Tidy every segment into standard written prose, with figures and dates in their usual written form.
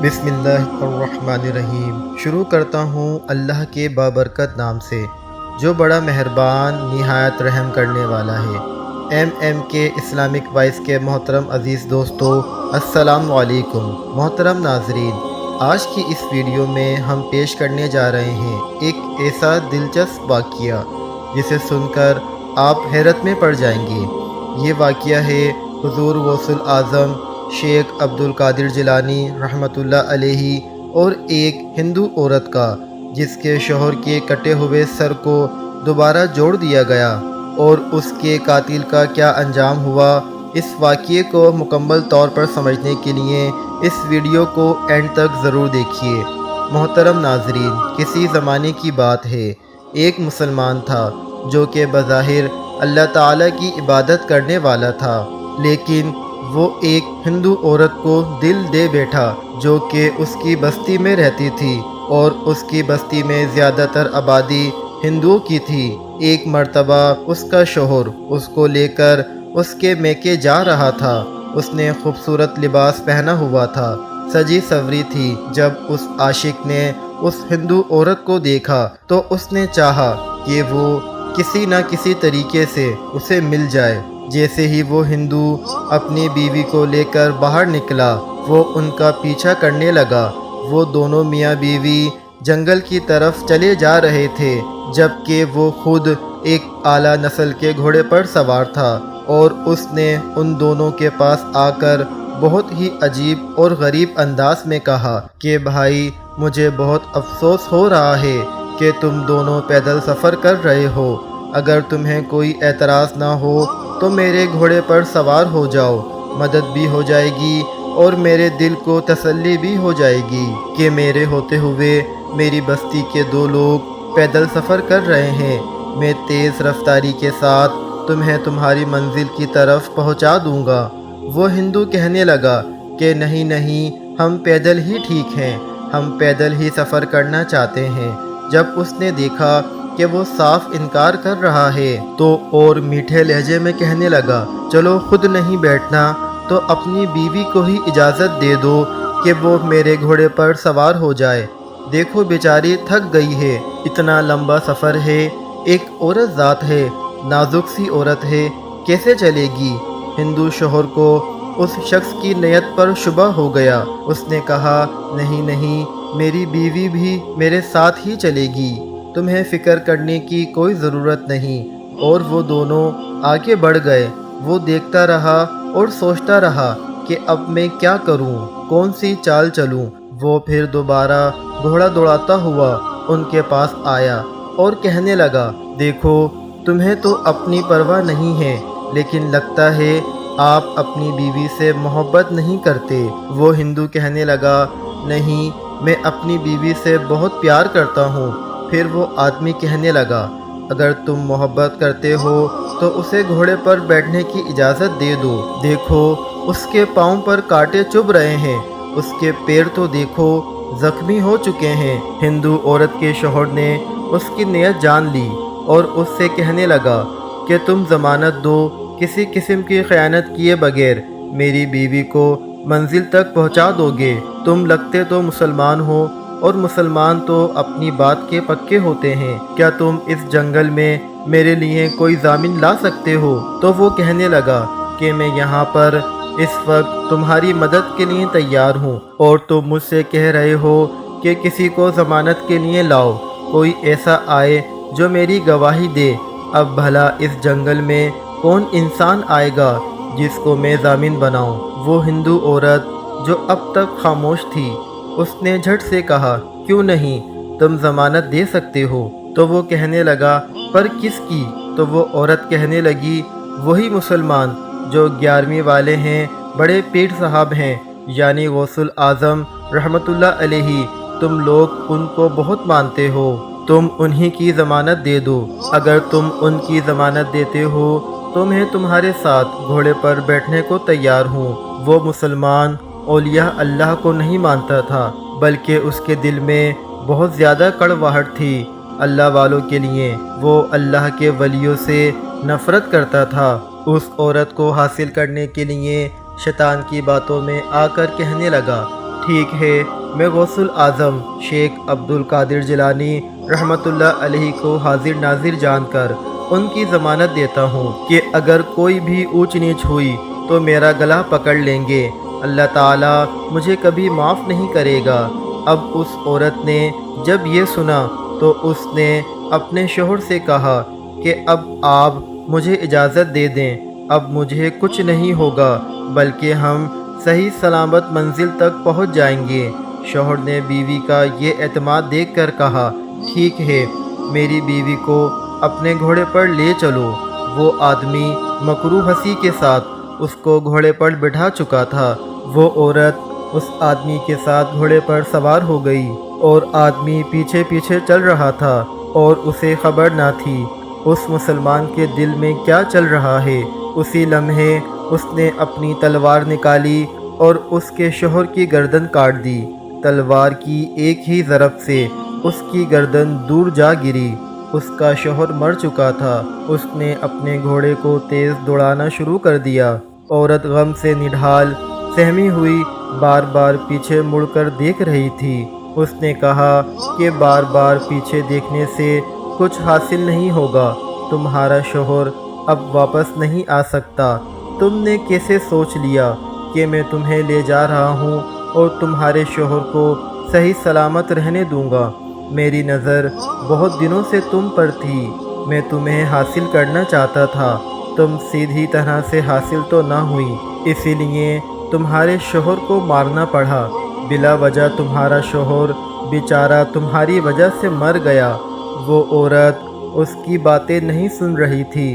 بسم اللہ الرحمن الرحیم۔ شروع کرتا ہوں اللہ کے بابرکت نام سے جو بڑا مہربان نہایت رحم کرنے والا ہے۔ ایم کے اسلامک وائس کے محترم عزیز دوستو، السلام علیکم۔ محترم ناظرین، آج کی اس ویڈیو میں ہم پیش کرنے جا رہے ہیں ایک ایسا دلچسپ واقعہ جسے سن کر آپ حیرت میں پڑ جائیں گے۔ یہ واقعہ ہے حضور غوث اعظم شیخ عبد القادر جیلانی رحمۃ اللہ علیہ اور ایک ہندو عورت کا، جس کے شوہر کے کٹے ہوئے سر کو دوبارہ جوڑ دیا گیا، اور اس کے قاتل کا کیا انجام ہوا۔ اس واقعے کو مکمل طور پر سمجھنے کے لیے اس ویڈیو کو اینڈ تک ضرور دیکھیے۔ محترم ناظرین، کسی زمانے کی بات ہے، ایک مسلمان تھا جو کہ بظاہر اللہ تعالیٰ کی عبادت کرنے والا تھا، لیکن وہ ایک ہندو عورت کو دل دے بیٹھا جو کہ اس کی بستی میں رہتی تھی، اور اس کی بستی میں زیادہ تر آبادی ہندوؤں کی تھی۔ ایک مرتبہ اس کا شوہر اس کو لے کر اس کے میکے جا رہا تھا۔ اس نے خوبصورت لباس پہنا ہوا تھا، سجی سوری تھی۔ جب اس عاشق نے اس ہندو عورت کو دیکھا تو اس نے چاہا کہ وہ کسی نہ کسی طریقے سے اسے مل جائے۔ جیسے ہی وہ ہندو اپنی بیوی کو لے کر باہر نکلا، وہ ان کا پیچھا کرنے لگا۔ وہ دونوں میاں بیوی جنگل کی طرف چلے جا رہے تھے، جبکہ وہ خود ایک اعلیٰ نسل کے گھوڑے پر سوار تھا، اور اس نے ان دونوں کے پاس آ کر بہت ہی عجیب اور غریب انداز میں کہا کہ بھائی، مجھے بہت افسوس ہو رہا ہے کہ تم دونوں پیدل سفر کر رہے ہو۔ اگر تمہیں کوئی اعتراض نہ ہو تو میرے گھوڑے پر سوار ہو جاؤ، مدد بھی ہو جائے گی اور میرے دل کو تسلی بھی ہو جائے گی کہ میرے ہوتے ہوئے میری بستی کے دو لوگ پیدل سفر کر رہے ہیں۔ میں تیز رفتاری کے ساتھ تمہیں تمہاری منزل کی طرف پہنچا دوں گا۔ وہ ہندو کہنے لگا کہ نہیں نہیں، ہم پیدل ہی ٹھیک ہیں، ہم پیدل ہی سفر کرنا چاہتے ہیں۔ جب اس نے دیکھا کہ وہ صاف انکار کر رہا ہے تو اور میٹھے لہجے میں کہنے لگا، چلو خود نہیں بیٹھنا تو اپنی بیوی کو ہی اجازت دے دو کہ وہ میرے گھوڑے پر سوار ہو جائے۔ دیکھو بیچاری تھک گئی ہے، اتنا لمبا سفر ہے، ایک عورت ذات ہے، نازک سی عورت ہے، کیسے چلے گی؟ ہندو شوہر کو اس شخص کی نیت پر شبہ ہو گیا۔ اس نے کہا، نہیں نہیں، میری بیوی بھی میرے ساتھ ہی چلے گی، تمہیں فکر کرنے کی کوئی ضرورت نہیں۔ اور وہ دونوں آگے بڑھ گئے۔ وہ دیکھتا رہا اور سوچتا رہا کہ اب میں کیا کروں، کون سی چال چلوں۔ وہ پھر دوبارہ گھوڑا دوڑاتا ہوا ان کے پاس آیا اور کہنے لگا، دیکھو تمہیں تو اپنی پرواہ نہیں ہے، لیکن لگتا ہے آپ اپنی بیوی سے محبت نہیں کرتے۔ وہ ہندو کہنے لگا، نہیں، میں اپنی بیوی سے بہت پیار کرتا ہوں۔ پھر وہ آدمی کہنے لگا، اگر تم محبت کرتے ہو تو اسے گھوڑے پر بیٹھنے کی اجازت دے دو۔ دیکھو اس کے پاؤں پر کانٹے چبھ رہے ہیں، اس کے پیر تو دیکھو زخمی ہو چکے ہیں۔ ہندو عورت کے شوہر نے اس کی نیت جان لی اور اس سے کہنے لگا کہ تم ضمانت دو، کسی قسم کی خیانت کیے بغیر میری بیوی کو منزل تک پہنچا دو گے۔ تم لگتے تو مسلمان ہو، اور مسلمان تو اپنی بات کے پکے ہوتے ہیں، کیا تم اس جنگل میں میرے لیے کوئی ضامن لا سکتے ہو؟ تو وہ کہنے لگا کہ میں یہاں پر اس وقت تمہاری مدد کے لیے تیار ہوں، اور تم مجھ سے کہہ رہے ہو کہ کسی کو ضمانت کے لیے لاؤ، کوئی ایسا آئے جو میری گواہی دے۔ اب بھلا اس جنگل میں کون انسان آئے گا جس کو میں ضامن بناؤں؟ وہ ہندو عورت جو اب تک خاموش تھی، اس نے جھٹ سے کہا، کیوں نہیں، تم ضمانت دے سکتے ہو۔ تو وہ کہنے لگا، پر کس کی؟ تو وہ عورت کہنے لگی، وہی مسلمان جو 11ویں والے ہیں، بڑے پیر صاحب ہیں، یعنی غوث اعظم رحمۃ اللہ علیہ۔ تم لوگ ان کو بہت مانتے ہو، تم انہی کی ضمانت دے دو۔ اگر تم ان کی ضمانت دیتے ہو تو میں تمہارے ساتھ گھوڑے پر بیٹھنے کو تیار ہوں۔ وہ مسلمان اولیاء اللہ کو نہیں مانتا تھا، بلکہ اس کے دل میں بہت زیادہ کڑواہٹ تھی اللہ والوں کے لیے۔ وہ اللہ کے ولیوں سے نفرت کرتا تھا۔ اس عورت کو حاصل کرنے کے لیے شیطان کی باتوں میں آ کر کہنے لگا، ٹھیک ہے، میں غوث العظم شیخ عبد القادر جیلانی رحمۃ اللہ علیہ کو حاضر ناظر جان کر ان کی ضمانت دیتا ہوں کہ اگر کوئی بھی اونچ نیچ ہوئی تو میرا گلا پکڑ لیں گے، اللہ تعالیٰ مجھے کبھی معاف نہیں کرے گا۔ اب اس عورت نے جب یہ سنا تو اس نے اپنے شوہر سے کہا کہ اب آپ مجھے اجازت دے دیں، اب مجھے کچھ نہیں ہوگا بلکہ ہم صحیح سلامت منزل تک پہنچ جائیں گے۔ شوہر نے بیوی کا یہ اعتماد دیکھ کر کہا، ٹھیک ہے، میری بیوی کو اپنے گھوڑے پر لے چلو۔ وہ آدمی مکروہ ہنسی کے ساتھ اس کو گھوڑے پر بٹھا چکا تھا۔ وہ عورت اس آدمی کے ساتھ گھوڑے پر سوار ہو گئی اور آدمی پیچھے پیچھے چل رہا تھا اور اسے خبر نہ تھی اس مسلمان کے دل میں کیا چل رہا ہے۔ اسی لمحے اس نے اپنی تلوار نکالی اور اس کے شوہر کی گردن کاٹ دی۔ تلوار کی ایک ہی ضرب سے اس کی گردن دور جا گری۔ اس کا شوہر مر چکا تھا۔ اس نے اپنے گھوڑے کو تیز دوڑانا شروع کر دیا۔ عورت غم سے نڈھال سہمی ہوئی بار بار پیچھے مڑ کر دیکھ رہی تھی۔ اس نے کہا کہ بار بار پیچھے دیکھنے سے کچھ حاصل نہیں ہوگا، تمہارا شوہر اب واپس نہیں آ سکتا۔ تم نے کیسے سوچ لیا کہ میں تمہیں لے جا رہا ہوں اور تمہارے شوہر کو صحیح سلامت رہنے دوں گا؟ میری نظر بہت دنوں سے تم پر تھی، میں تمہیں حاصل کرنا چاہتا تھا، تم سیدھی طرح سے حاصل تو نہ ہوئی، اسی لیے تمہارے شوہر کو مارنا پڑا۔ بلا وجہ تمہارا شوہر بیچارہ تمہاری وجہ سے مر گیا۔ وہ عورت اس کی باتیں نہیں سن رہی تھی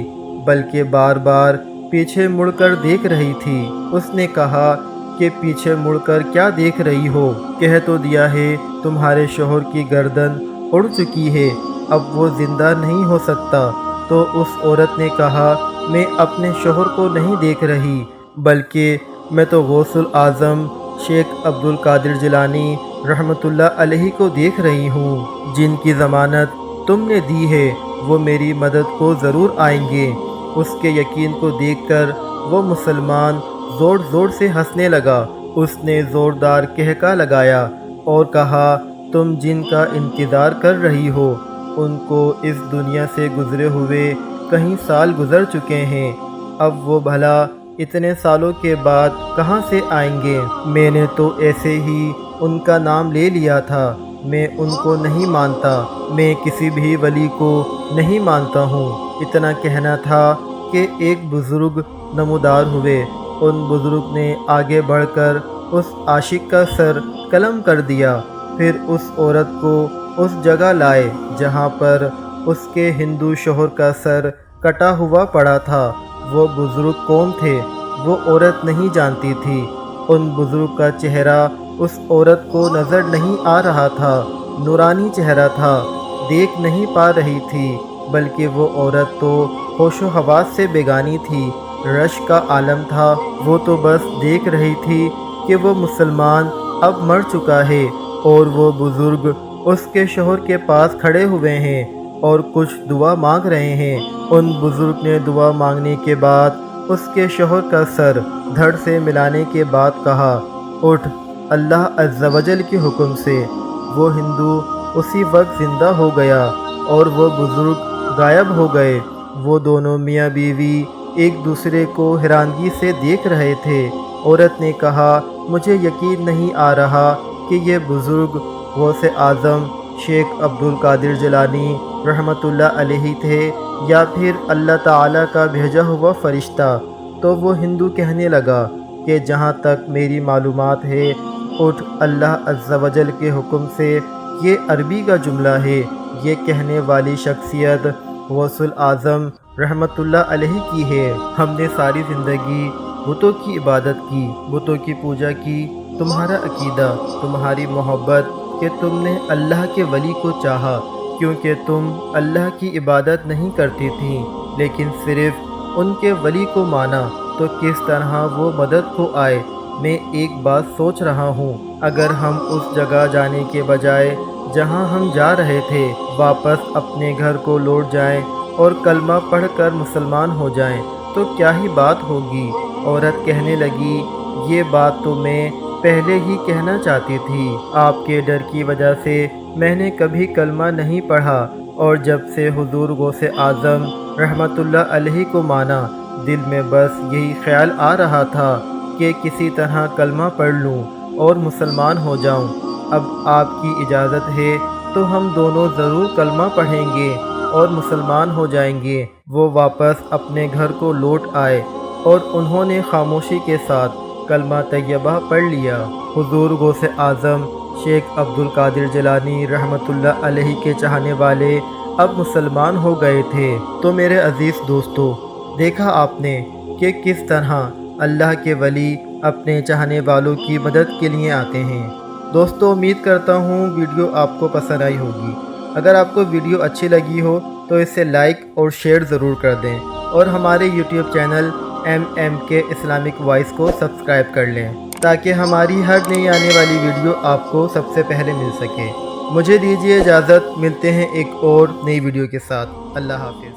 بلکہ بار بار پیچھے مڑ کر دیکھ رہی تھی۔ اس نے کہا کہ پیچھے مڑ کر کیا دیکھ رہی ہو؟ کہہ تو دیا ہے تمہارے شوہر کی گردن اڑ چکی ہے، اب وہ زندہ نہیں ہو سکتا۔ تو اس عورت نے کہا، میں اپنے شوہر کو نہیں دیکھ رہی بلکہ میں تو غوث العظم شیخ عبد القادر جیلانی رحمۃ اللہ علیہ کو دیکھ رہی ہوں، جن کی ضمانت تم نے دی ہے، وہ میری مدد کو ضرور آئیں گے۔ اس کے یقین کو دیکھ کر وہ مسلمان زور زور سے ہنسنے لگا۔ اس نے زوردار کہکا لگایا اور کہا، تم جن کا انتظار کر رہی ہو ان کو اس دنیا سے گزرے ہوئے کئی سال گزر چکے ہیں، اب وہ بھلا اتنے سالوں کے بعد کہاں سے آئیں گے؟ میں نے تو ایسے ہی ان کا نام لے لیا تھا، میں ان کو نہیں مانتا، میں کسی بھی ولی کو نہیں مانتا ہوں۔ اتنا کہنا تھا کہ ایک بزرگ نمودار ہوئے۔ ان بزرگ نے آگے بڑھ کر اس عاشق کا سر قلم کر دیا، پھر اس عورت کو اس جگہ لائے جہاں پر اس کے ہندو شوہر کا سر کٹا ہوا پڑا تھا۔ وہ بزرگ کون تھے وہ عورت نہیں جانتی تھی۔ ان بزرگ کا چہرہ اس عورت کو نظر نہیں آ رہا تھا، نورانی چہرہ تھا، دیکھ نہیں پا رہی تھی، بلکہ وہ عورت تو ہوش و حواس سے بیگانی تھی، رشک کا عالم تھا۔ وہ تو بس دیکھ رہی تھی کہ وہ مسلمان اب مر چکا ہے اور وہ بزرگ اس کے شوہر کے پاس کھڑے ہوئے ہیں اور کچھ دعا مانگ رہے ہیں۔ ان بزرگ نے دعا مانگنے کے بعد اس کے شوہر کا سر دھڑ سے ملانے کے بعد کہا، اٹھ، اللہ عز و جل کے حکم سے۔ وہ ہندو اسی وقت زندہ ہو گیا اور وہ بزرگ غائب ہو گئے۔ وہ دونوں میاں بیوی ایک دوسرے کو حیرانگی سے دیکھ رہے تھے۔ عورت نے کہا، مجھے یقین نہیں آ رہا کہ یہ بزرگ غوث اعظم شیخ عبد القادر جیلانی رحمۃ اللہ علیہ تھے یا پھر اللہ تعالیٰ کا بھیجا ہوا فرشتہ۔ تو وہ ہندو کہنے لگا کہ جہاں تک میری معلومات ہے، اٹھ، اللہ عز و جل کے حکم سے، یہ عربی کا جملہ ہے۔ یہ کہنے والی شخصیت غوث الاعظم رحمۃ اللہ علیہ کی ہے۔ ہم نے ساری زندگی بتوں کی عبادت کی، بتوں کی پوجا کی۔ تمہارا عقیدہ، تمہاری محبت کہ تم نے اللہ کے ولی کو چاہا، کیونکہ تم اللہ کی عبادت نہیں کرتی تھیں لیکن صرف ان کے ولی کو مانا، تو کس طرح وہ مدد کو آئے۔ میں ایک بات سوچ رہا ہوں، اگر ہم اس جگہ جانے کے بجائے جہاں ہم جا رہے تھے واپس اپنے گھر کو لوٹ جائیں اور کلمہ پڑھ کر مسلمان ہو جائیں تو کیا ہی بات ہوگی۔ عورت کہنے لگی، یہ بات تو میں پہلے ہی کہنا چاہتی تھی۔ آپ کے ڈر کی وجہ سے میں نے کبھی کلمہ نہیں پڑھا، اور جب سے حضور غوث اعظم رحمۃ اللہ علیہ کو مانا، دل میں بس یہی خیال آ رہا تھا کہ کسی طرح کلمہ پڑھ لوں اور مسلمان ہو جاؤں۔ اب آپ کی اجازت ہے تو ہم دونوں ضرور کلمہ پڑھیں گے اور مسلمان ہو جائیں گے۔ وہ واپس اپنے گھر کو لوٹ آئے اور انہوں نے خاموشی کے ساتھ کلمہ طیبہ پڑھ لیا۔ حضور غوث اعظم شیخ عبد القادر جیلانی رحمۃ اللہ علیہ کے چاہنے والے اب مسلمان ہو گئے تھے۔ تو میرے عزیز دوستو، دیکھا آپ نے کہ کس طرح اللہ کے ولی اپنے چاہنے والوں کی مدد کے لیے آتے ہیں۔ دوستو، امید کرتا ہوں ویڈیو آپ کو پسند آئی ہوگی۔ اگر آپ کو ویڈیو اچھی لگی ہو تو اسے لائک اور شیئر ضرور کر دیں، اور ہمارے YouTube channel MMK Islamic voice کو سبسکرائب کر لیں تاکہ ہماری ہر نئی آنے والی ویڈیو آپ کو سب سے پہلے مل سکے۔ مجھے دیجیے اجازت، ملتے ہیں ایک اور نئی ویڈیو کے ساتھ۔ اللہ حافظ۔